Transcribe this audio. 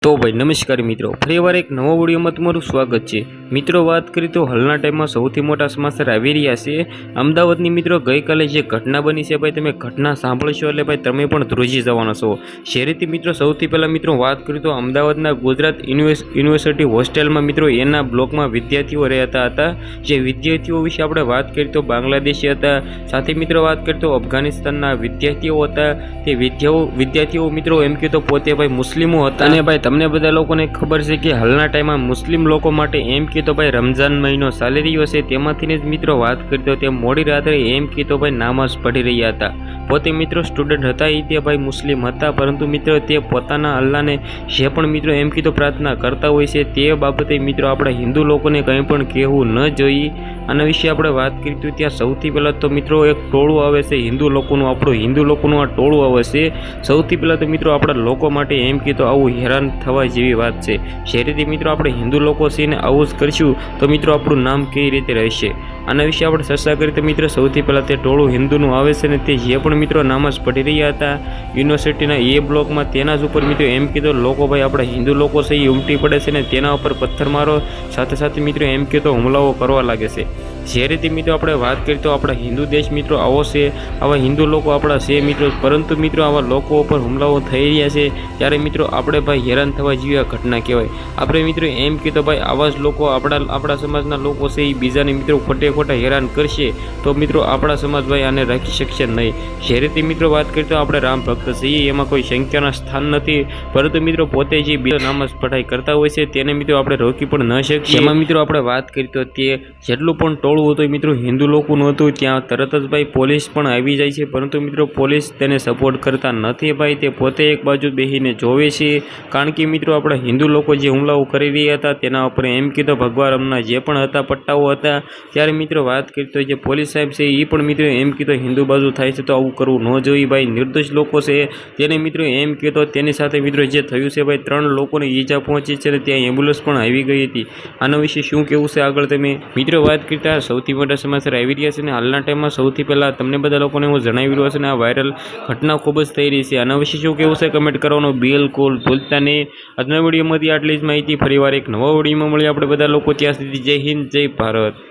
तो भाई नमस्कार मित्रों फरीवार एक नवा विडियो में तमारुं स्वागत है। मित्रों बात करिए तो हालना टाइम में सौथी मोटा समाचार आवी रह्या छे। अमदावादनी मित्रों गई काले जे घटना बनी है भाई तमे घटना सांभळशो एटले भाई तमे पण ध્રુજી जवाना छो। शहेरीथी मित्रों सौथी पहला मित्रों बात करिए तो अमदावादना गुजरात यूनिवर्सिटी होस्टेल में मित्रों एना ब्लॉक में विद्यार्थीओ रहता हता। जे विद्यार्थीओ विषे आपणे बात करिए तो बांग्लादेशी हता, साथे मित्रों बात करिए तो अफगानिस्तानना विद्यार्थीओ हता। ते विद्यार्थीओ मित्रों एम कहे तो पोते भाई मुस्लिमो हता अने भाई तमने बधा लोकोने खबर छे कि हालना टाइम में मुस्लिम लोको माटे एम कहे तो भाई रमजान महीनो चाली रह्यो छे तेमांथी ज मित्रों बात करीए तो ते मोडी रात्रे एम कहे तो भाई नमाज पढ़ी रह्या हता। पोते मित्रों स्टूडेंट हता ए ते भाई मुस्लिम हता, परंतु मित्रों ते पोताना अल्लाहने जे पण मित्रों एम कहे तो प्रार्थना करता होय छे ते बाबते मित्रों आपणे हिंदू लोकोने कंई पण कहेवुं न जोईए। आना विषे आपणे वात करीए तो त्यां सौथी पहेला तो मित्रों एक टोळुं आवे छे हिंदू लोकोनुं, आपणुं हिंदू लोकोनुं आ टोळुं आवे छे। सौथी पहेला तो मित्रों आपणा लोको माटे एम कहे तो आवुं हैरान थवा जेवी वात छे। शहेरीथी मित्रों आपणे हिंदू लोको छे ने आवुं ज करशुं तो मित्रों आपणुं नाम केवी रीते रहेशे। आना विषे आपणे चर्चा करीए तो मित्रों सौथी पहेला ते टोळुं हिंदूनुं आवे छे ने ते जे पण मित्रों नमाज पढ़ी रह्या हता यूनिवर्सिटीना ए ब्लॉक में तेना ज उपर मित्रों एम कहे तो लोको भाई आपणा हिंदू लोको छे ए उमटी पड़े छे ने तेना उपर पत्थरमारो साथे साथे मित्रों एम कहे तो हुमलाओ करवा लागे छे। जे रीते मित्रों आपणे वात करीए तो आपणा हिंदू देश मित्रों आवो छे, आवा हिंदू लोको आपणा छे मित्रों, परंतु मित्रों आवा लोको उपर हुमलाओ थई रह्या छे त्यारे मित्रों आपणे भाई हैरान थवा जेवी आ घटना कहेवाय। आपणे मित्रों एम कहे तो भाई आवा ज लोको आपणा समाजना लोको छे ए बीजाने मित्रों खोटे खोटा हैरान करशे तो मित्रों आपणा समाज भाई आने राखी शकशे नहीं। जे रीते मित्रों बात करीए तो आपणे राम भक्त छीए एमां कोई शंकाना स्थान नथी, परंतु मित्रों पोते जे बीजा नमाज पढ़ाई करता होय छे तेने मित्रों आपणे रोकी पण न शकीए। एमां मित्रों आपणे वात करीए तो ते जेटલું पण टोळું हतुं मित्रों हिंदू लोकोनुं हतुं त्यां तरत ज भाई पोलीस पण आवी जाय छे, परंतु मित्रों पोलीस तेने सपोर्ट करता नथी भाई, ते पोते एक बाजू बेहीने जोवे छे। कारण के मित्रों आपणा हिंदू लोको जे हुमलाओ करी रह्या हता तेना उपर एम कहे तो भगवा रंगना जे पण हता पट्टाओ हता त्यारे मित्रों बात करीए तो जे पोलीस साहेब छे ए पण मित्रों एम कहे तो हिंदू बाजू थाय छे तो आवुं करवुं न जोईए भाई। निर्दोष लोको छे तेने मित्रों एम कहे तो तेनी साथे मित्रों जे थयुं छे भाई 3 लोकोने ईजा पहोंची छे ने त्यां एम्ब्युलन्स पण आवी गई हती। आना विषे शुं कहेवुं छे आगळ तमे मित्रों बात करता सौथी मोटा समाचार आवी रह्या छे ने हालना टाइम में सौथी पहेला तमने बधा लोकोने हुं जणावी રહ્યો छे ने आ वायरल घटना खूब ज थई रही छे। आना विषे शुं कहेवुं छे कमेंट करवानुं बिलकुल भूलता नहीं। આજના વિડીયોમાંથી આટલી જ માહિતી, ફરીવાર એક નવા વિડીયોમાં મળીએ આપણે બધા લોકો, ત્યાં સુધી જય હિન્દ જય ભારત।